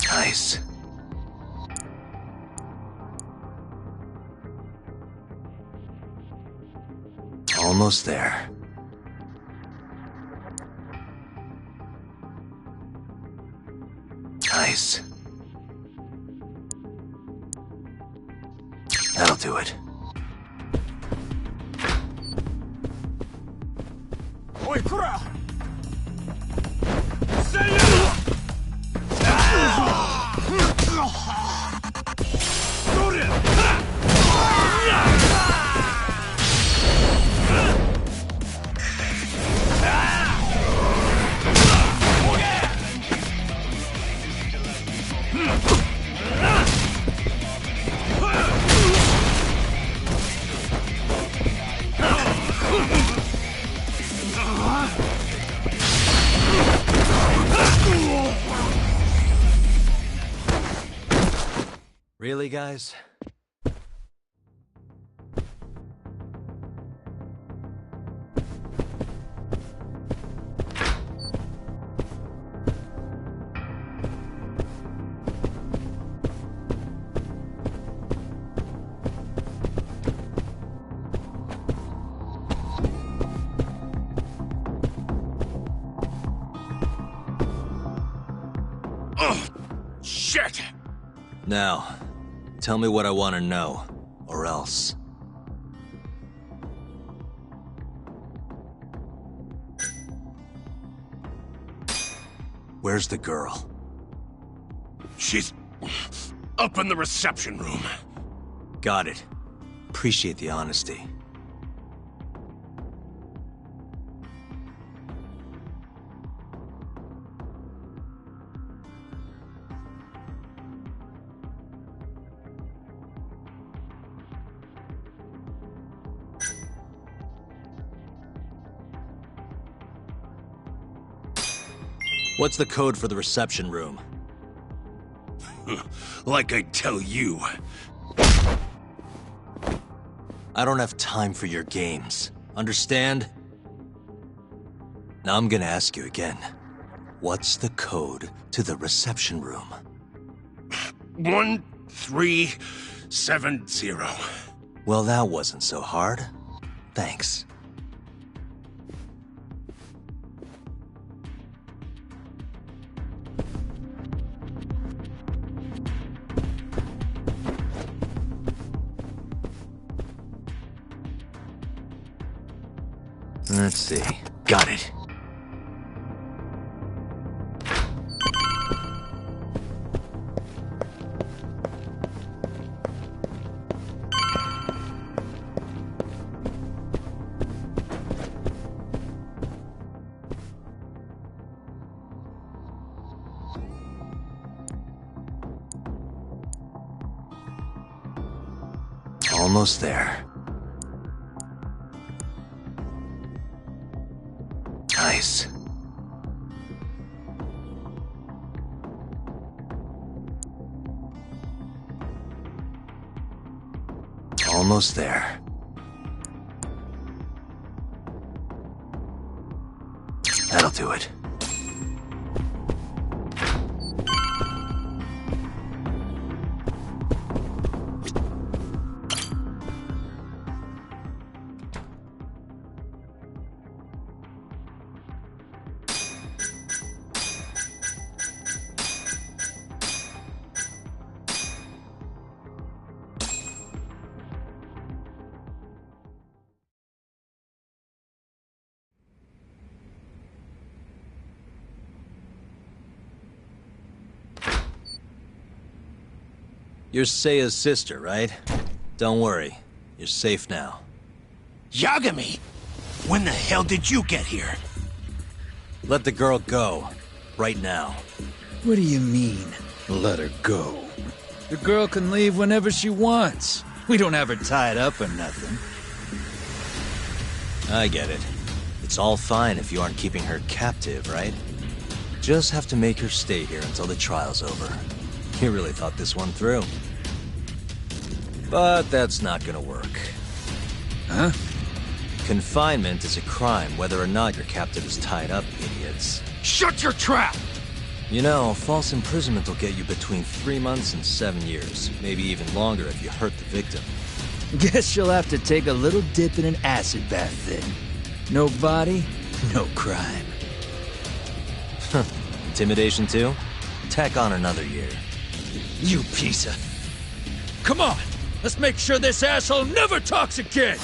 Nice. Almost there. Nice. That'll do it. Oi, Kura! Really, guys? Oh, shit! Now, tell me what I want to know, or else. Where's the girl? She's up in the reception room. Got it. Appreciate the honesty. What's the code for the reception room? Like I tell you. I don't have time for your games. Understand? Now I'm gonna ask you again. What's the code to the reception room? 1370. Well, that wasn't so hard. Thanks. Let's see. Got it. Almost there. Nice. Almost there. That'll do it. You're Seiya's sister, right? Don't worry. You're safe now. Yagami? When the hell did you get here? Let the girl go. Right now. What do you mean, let her go? The girl can leave whenever she wants. We don't have her tied up or nothing. I get it. It's all fine if you aren't keeping her captive, right? Just have to make her stay here until the trial's over. You really thought this one through. But that's not gonna work. Huh? Confinement is a crime whether or not your captive is tied up, idiots. Shut your trap! You know, false imprisonment will get you between 3 months and 7 years. Maybe even longer if you hurt the victim. Guess you'll have to take a little dip in an acid bath then. No body, no crime. Intimidation too? Tack on another year. You piece of... Come on! Let's make sure this asshole never talks again!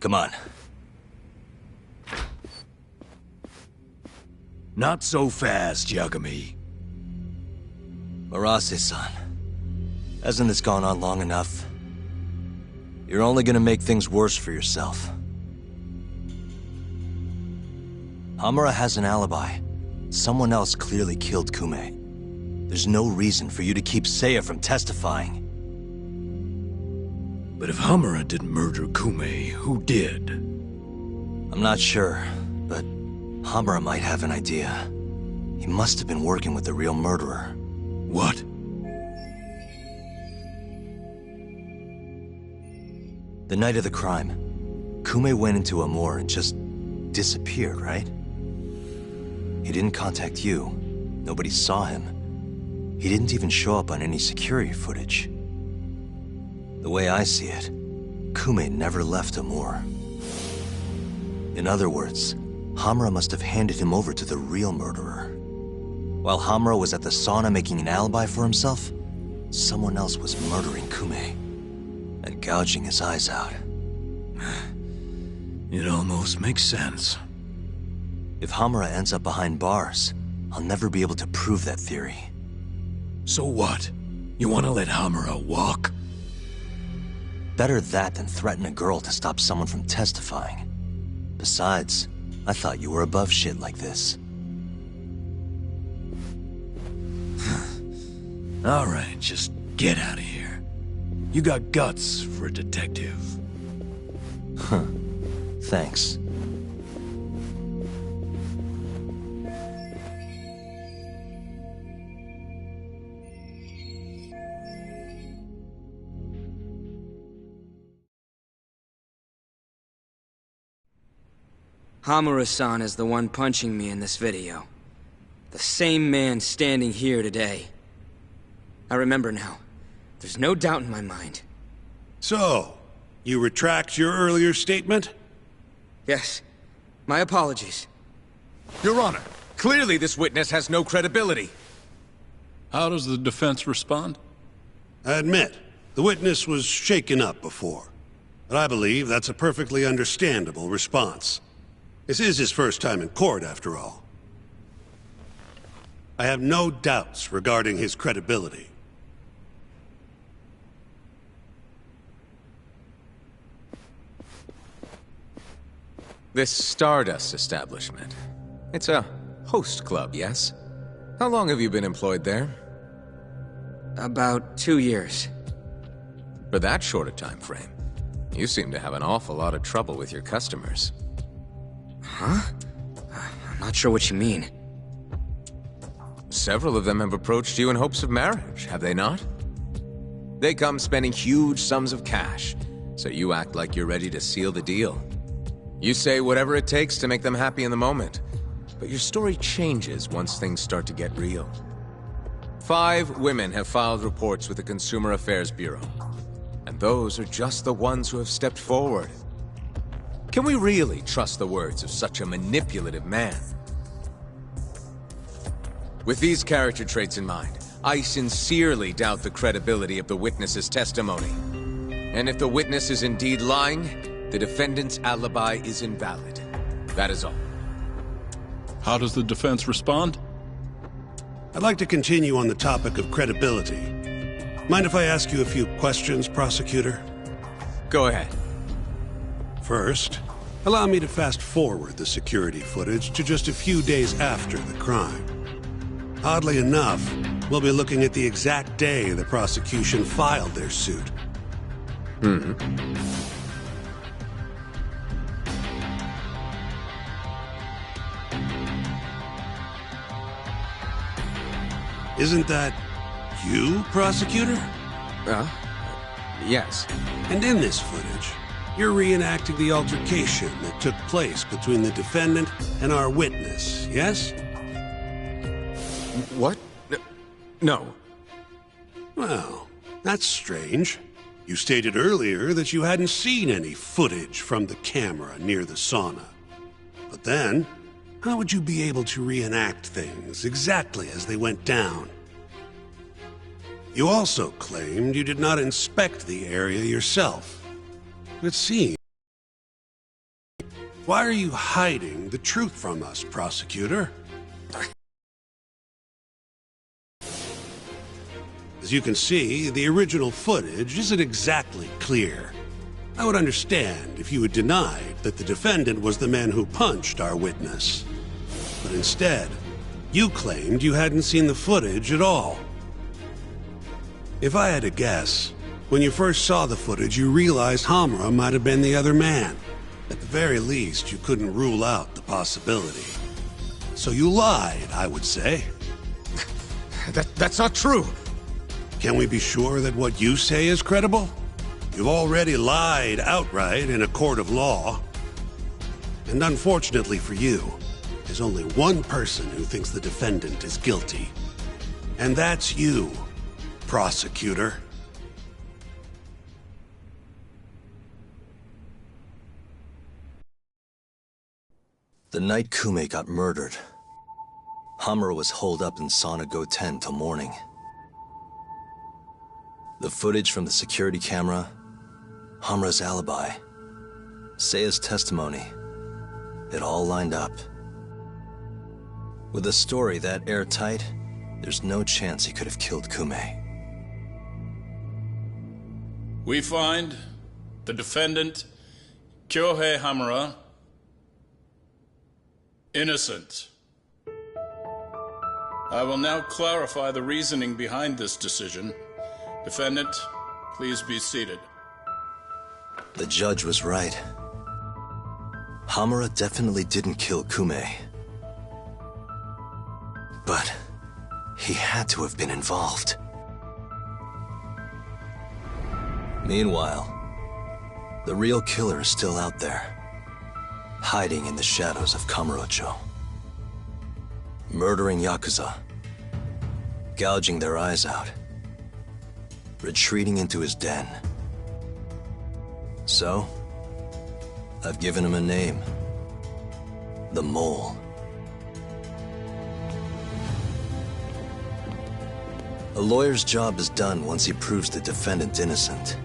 Come on. Not so fast, Yagami. Marase-san, hasn't this gone on long enough? You're only gonna make things worse for yourself. Hamura has an alibi. Someone else clearly killed Kume. There's no reason for you to keep Seiya from testifying. But if Hamura didn't murder Kume, who did? I'm not sure, but Hamura might have an idea. He must have been working with the real murderer. What? The night of the crime, Kume went into Amor and just disappeared, right? He didn't contact you. Nobody saw him. He didn't even show up on any security footage. The way I see it, Kume never left Amor. In other words, Hamura must have handed him over to the real murderer. While Hamura was at the sauna making an alibi for himself, someone else was murdering Kume and gouging his eyes out. It almost makes sense. If Hamura ends up behind bars, I'll never be able to prove that theory. So what? You want to let Hamura walk? Better that than threaten a girl to stop someone from testifying. Besides, I thought you were above shit like this. All right, just get out of here. You got guts for a detective. Huh. Thanks. Hamura-san is the one punching me in this video. The same man standing here today. I remember now. There's no doubt in my mind. So, you retract your earlier statement? Yes. My apologies. Your Honor, clearly this witness has no credibility. How does the defense respond? I admit, the witness was shaken up before. But I believe that's a perfectly understandable response. This is his first time in court, after all. I have no doubts regarding his credibility. This Stardust establishment. It's a host club, yes? How long have you been employed there? About 2 years. For that short a time frame, you seem to have an awful lot of trouble with your customers. Huh? I'm not sure what you mean. Several of them have approached you in hopes of marriage, have they not? They come spending huge sums of cash, so you act like you're ready to seal the deal. You say whatever it takes to make them happy in the moment, but your story changes once things start to get real. 5 women have filed reports with the Consumer Affairs Bureau, and those are just the ones who have stepped forward. Can we really trust the words of such a manipulative man? With these character traits in mind, I sincerely doubt the credibility of the witness's testimony. And if the witness is indeed lying, the defendant's alibi is invalid. That is all. How does the defense respond? I'd like to continue on the topic of credibility. Mind if I ask you a few questions, prosecutor? Go ahead. First, allow me to fast-forward the security footage to just a few days after the crime. Oddly enough, we'll be looking at the exact day the prosecution filed their suit. Isn't that you, prosecutor? Yes. And in this footage, you're reenacting the altercation that took place between the defendant and our witness, yes? What? No. Well, that's strange. You stated earlier that you hadn't seen any footage from the camera near the sauna. But then, how would you be able to reenact things exactly as they went down? You also claimed you did not inspect the area yourself. It seems. Why are you hiding the truth from us, prosecutor? As you can see, the original footage isn't exactly clear. I would understand if you had denied that the defendant was the man who punched our witness. But instead, you claimed you hadn't seen the footage at all. If I had to guess, when you first saw the footage, you realized Hamura might have been the other man. At the very least, you couldn't rule out the possibility. So you lied, I would say. That's not true. Can we be sure that what you say is credible? You've already lied outright in a court of law. And unfortunately for you, there's only one person who thinks the defendant is guilty. And that's you, prosecutor. The night Kume got murdered, Hamura was holed up in Sauna Go 10 till morning. The footage from the security camera, Hamura's alibi, Seiya's testimony, it all lined up. With a story that airtight, there's no chance he could have killed Kume. We find the defendant, Kyohei Hamura, innocent. I will now clarify the reasoning behind this decision. Defendant, please be seated. The judge was right. Hamura definitely didn't kill Kume. But he had to have been involved. Meanwhile, the real killer is still out there, hiding in the shadows of Kamurocho. Murdering Yakuza, gouging their eyes out, retreating into his den. So, I've given him a name. The Mole. A lawyer's job is done once he proves the defendant innocent.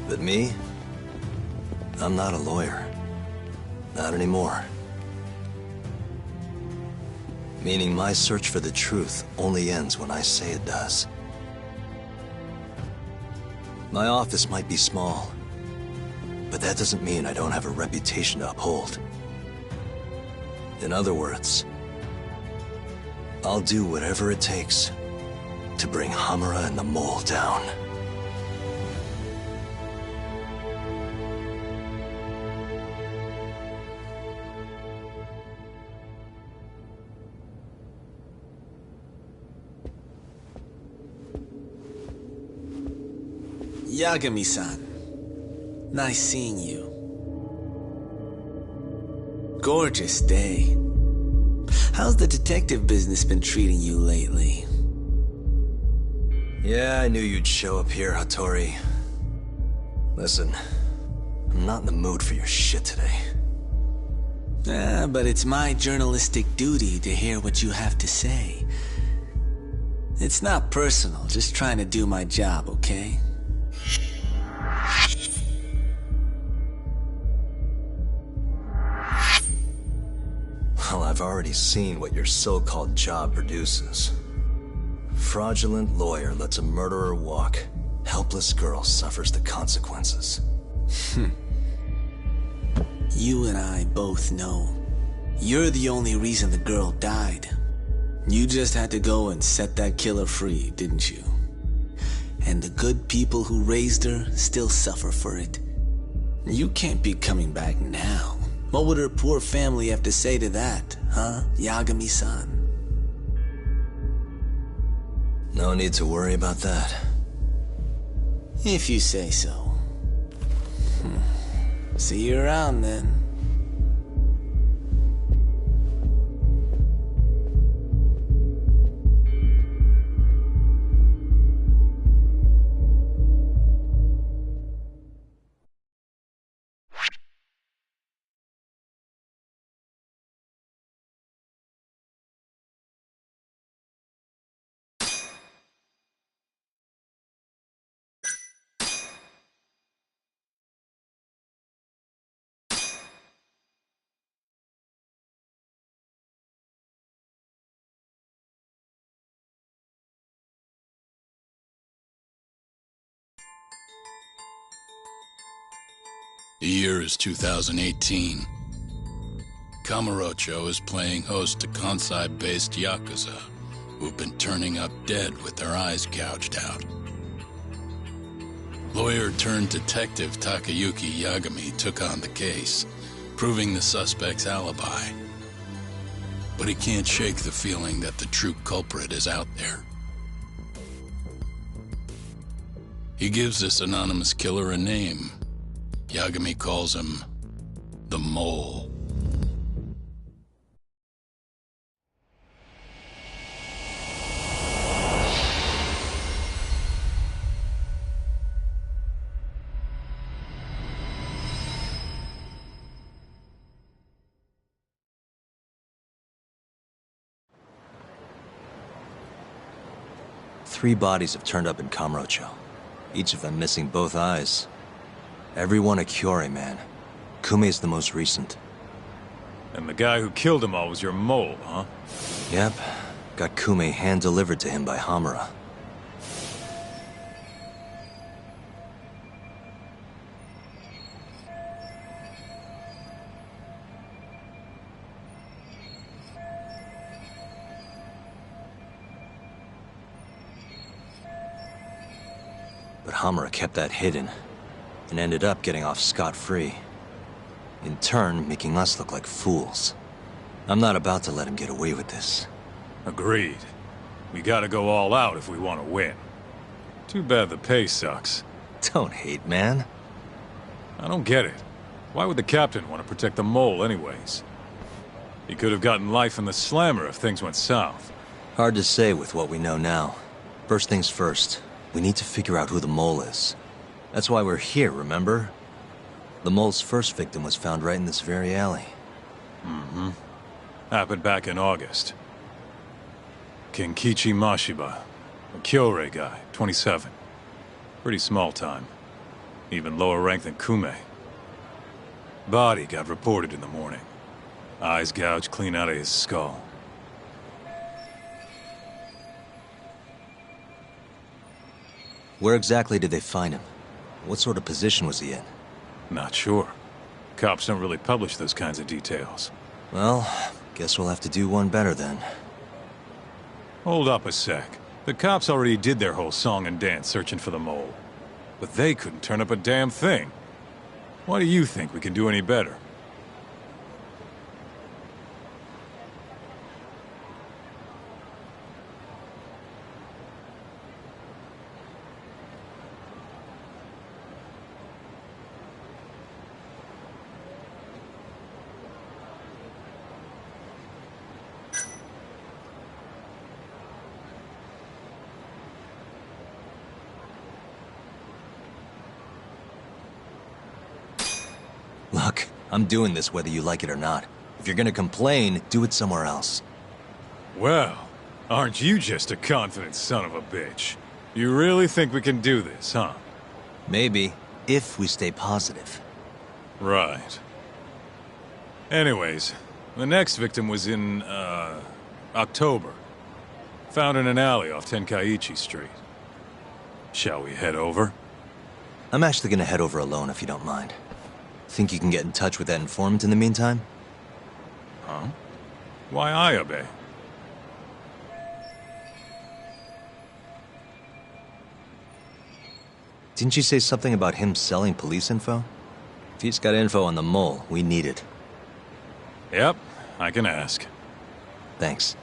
But me? I'm not a lawyer. Not anymore. Meaning my search for the truth only ends when I say it does. My office might be small, but that doesn't mean I don't have a reputation to uphold. In other words, I'll do whatever it takes to bring Hamura and the Mole down. Yagami-san, nice seeing you. Gorgeous day. How's the detective business been treating you lately? Yeah, I knew you'd show up here, Hattori. Listen, I'm not in the mood for your shit today. But it's my journalistic duty to hear what you have to say. It's not personal, just trying to do my job, okay? Well, I've already seen what your so-called job produces. Fraudulent lawyer lets a murderer walk. Helpless girl suffers the consequences. You and I both know. You're the only reason the girl died. You just had to go and set that killer free, didn't you? And the good people who raised her still suffer for it. You can't be coming back now. What would her poor family have to say to that, huh, Yagami-san? No need to worry about that. If you say so. See you around then. The year is 2018. Kamurocho is playing host to Kansai-based Yakuza, who've been turning up dead with their eyes gouged out. Lawyer-turned-detective Takayuki Yagami took on the case, proving the suspect's alibi. But he can't shake the feeling that the true culprit is out there. He gives this anonymous killer a name. Yagami calls him the Mole. Three bodies have turned up in Kamurocho, each of them missing both eyes. Everyone a Kyorei man. Kume's the most recent. And the guy who killed them all was your mole, huh? Yep. Got Kume hand-delivered to him by Hamura. But Hamura kept that hidden, and ended up getting off scot-free. In turn, making us look like fools. I'm not about to let him get away with this. Agreed. We gotta go all out if we want to win. Too bad the pay sucks. Don't hate, man. I don't get it. Why would the captain want to protect the mole anyways? He could have gotten life in the slammer if things went south. Hard to say with what we know now. First things first, we need to figure out who the mole is. That's why we're here, remember? The mole's first victim was found right in this very alley. Mm-hmm. Happened back in August. Kenkichi Mashiba, a Kyorei guy, 27. Pretty small time. Even lower rank than Kume. Body got reported in the morning. Eyes gouged clean out of his skull. Where exactly did they find him? What sort of position was he in? Not sure. Cops don't really publish those kinds of details. Well, guess we'll have to do one better then. Hold up a sec. The cops already did their whole song and dance searching for the mole. But they couldn't turn up a damn thing. Why do you think we can do any better? Look, I'm doing this whether you like it or not. If you're gonna complain, do it somewhere else. Well, aren't you just a confident son of a bitch? You really think we can do this, huh? Maybe, if we stay positive. Right. Anyways, the next victim was in, October. Found in an alley off Tenkaichi Street. Shall we head over? I'm actually gonna head over alone if you don't mind. Think you can get in touch with that informant in the meantime? Huh? Why Ayabe? Didn't you say something about him selling police info? If he's got info on the mole, we need it. Yep, I can ask. Thanks.